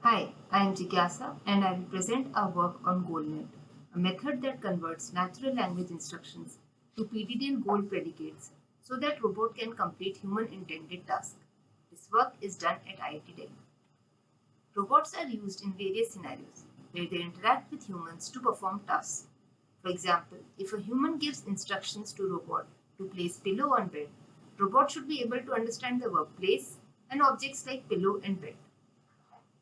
Hi, I am Jigyasa and I will present our work on GoalNet, a method that converts natural language instructions to PDDL goal predicates so that robot can complete human intended tasks. This work is done at IIT Delhi. Robots are used in various scenarios where they interact with humans to perform tasks. For example, if a human gives instructions to robot to place pillow on bed, robot should be able to understand the verb place and objects like pillow and bed.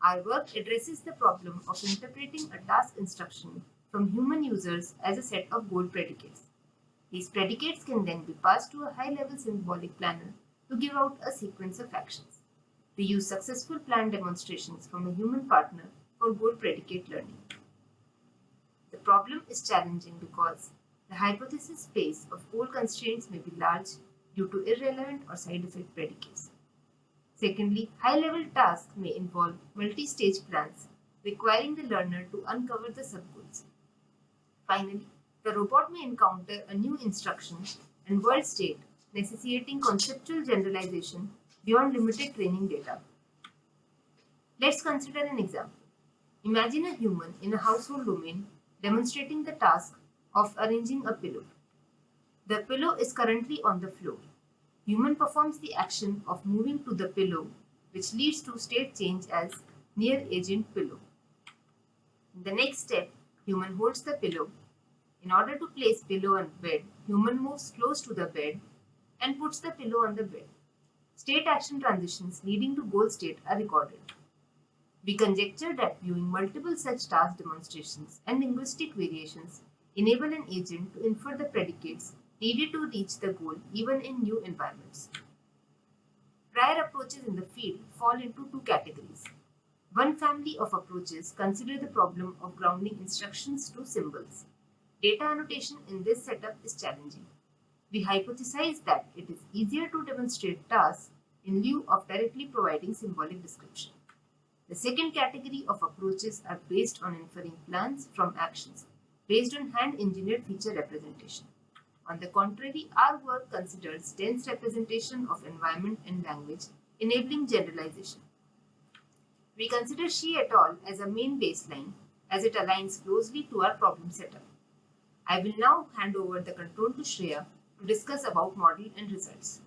Our work addresses the problem of interpreting a task instruction from human users as a set of goal predicates. These predicates can then be passed to a high-level symbolic planner to give out a sequence of actions. We use successful plan demonstrations from a human partner for goal predicate learning. The problem is challenging because the hypothesis space of goal constraints may be large due to irrelevant or side effect predicates. Secondly, high-level tasks may involve multi-stage plans requiring the learner to uncover the subgoals. Finally, the robot may encounter a new instruction and world state necessitating conceptual generalization beyond limited training data. Let's consider an example. Imagine a human in a household domain demonstrating the task of arranging a pillow. The pillow is currently on the floor. Human performs the action of moving to the pillow, which leads to state change as near agent pillow. In the next step, human holds the pillow. In order to place pillow on bed, human moves close to the bed and puts the pillow on the bed. State action transitions leading to goal state are recorded. We conjecture that viewing multiple such task demonstrations and linguistic variations enable an agent to infer the predicates needed to reach the goal even in new environments. Prior approaches in the field fall into two categories. One family of approaches consider the problem of grounding instructions to symbols. Data annotation in this setup is challenging. We hypothesize that it is easier to demonstrate tasks in lieu of directly providing symbolic description. The second category of approaches are based on inferring plans from actions, based on hand-engineered feature representation. On the contrary, our work considers dense representation of environment and language, enabling generalization. We consider Shi et al. As a main baseline, as it aligns closely to our problem setup. I will now hand over the control to Shreya to discuss about model and results.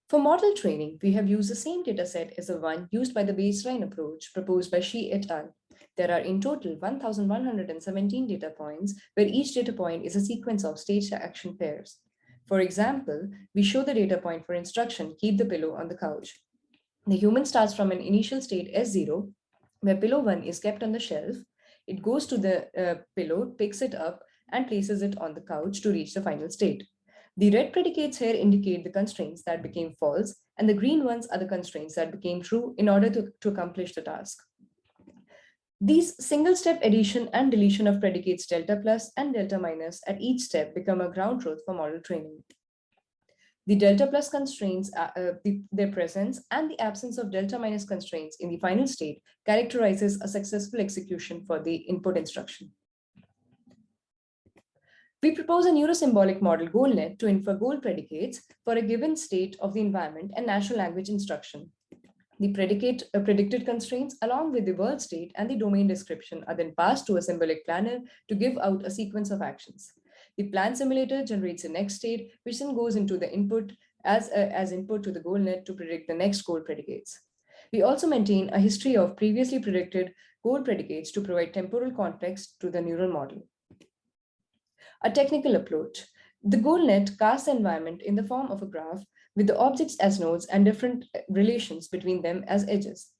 For model training, we have used the same dataset as the one used by the baseline approach proposed by Shi et al. There are in total 1,117 data points, where each data point is a sequence of stage action pairs. For example, we show the data point for instruction, keep the pillow on the couch. The human starts from an initial state S0, where pillow 1 is kept on the shelf. It goes to the pillow, picks it up, and places it on the couch to reach the final state. The red predicates here indicate the constraints that became false, and the green ones are the constraints that became true in order to accomplish the task. These single-step addition and deletion of predicates delta plus and delta minus at each step become a ground truth for model training. The delta plus constraints, their presence, and the absence of delta minus constraints in the final state characterizes a successful execution for the input instruction. We propose a neurosymbolic model GoalNet to infer goal predicates for a given state of the environment and natural language instruction. The predicted constraints along with the world state and the domain description are then passed to a symbolic planner to give out a sequence of actions. The plan simulator generates a next state, which then goes into the input as input to the GoalNet to predict the next goal predicates. We also maintain a history of previously predicted goal predicates to provide temporal context to the neural model. A technical approach. The GoalNet casts the environment in the form of a graph with the objects as nodes and different relations between them as edges.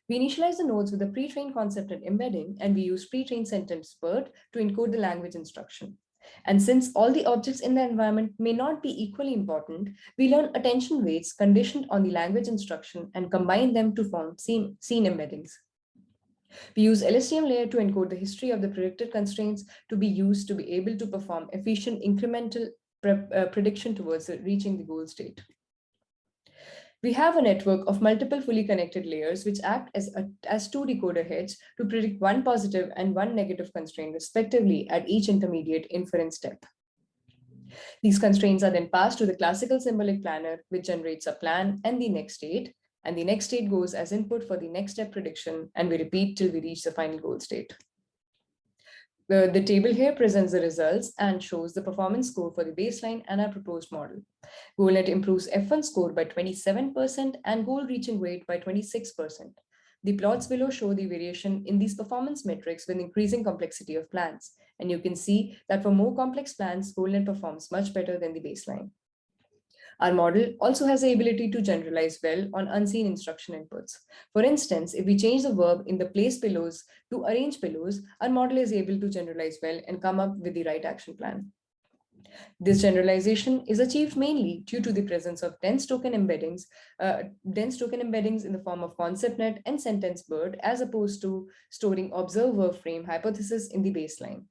We initialize the nodes with a pre-trained concept and embedding, and we use pre-trained sentence BERT to encode the language instruction. And since all the objects in the environment may not be equally important, we learn attention weights conditioned on the language instruction and combine them to form scene embeddings. We use LSTM layer to encode the history of the predicted constraints to be used to be able to perform efficient incremental prediction towards reaching the goal state. We have a network of multiple fully connected layers which act as two decoder heads to predict one positive and one negative constraint respectively at each intermediate inference step. These constraints are then passed to the classical symbolic planner, which generates a plan and the next state. And the next state goes as input for the next step prediction, and we repeat till we reach the final goal state. The table here presents the results and shows the performance score for the baseline and our proposed model. GoalNet improves F1 score by 27% and goal reaching rate by 26%. The plots below show the variation in these performance metrics with increasing complexity of plans. And you can see that for more complex plans, GoalNet performs much better than the baseline. Our model also has the ability to generalize well on unseen instruction inputs. For instance, if we change the verb in the place pillows to arrange pillows, our model is able to generalize well and come up with the right action plan. This generalization is achieved mainly due to the presence of dense token embeddings in the form of ConceptNet and SentenceBird, as opposed to storing observe verb frame hypothesis in the baseline.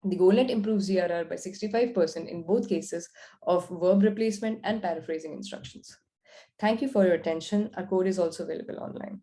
The GoalNet improves GRR by 65% in both cases of verb replacement and paraphrasing instructions. Thank you for your attention. Our code is also available online.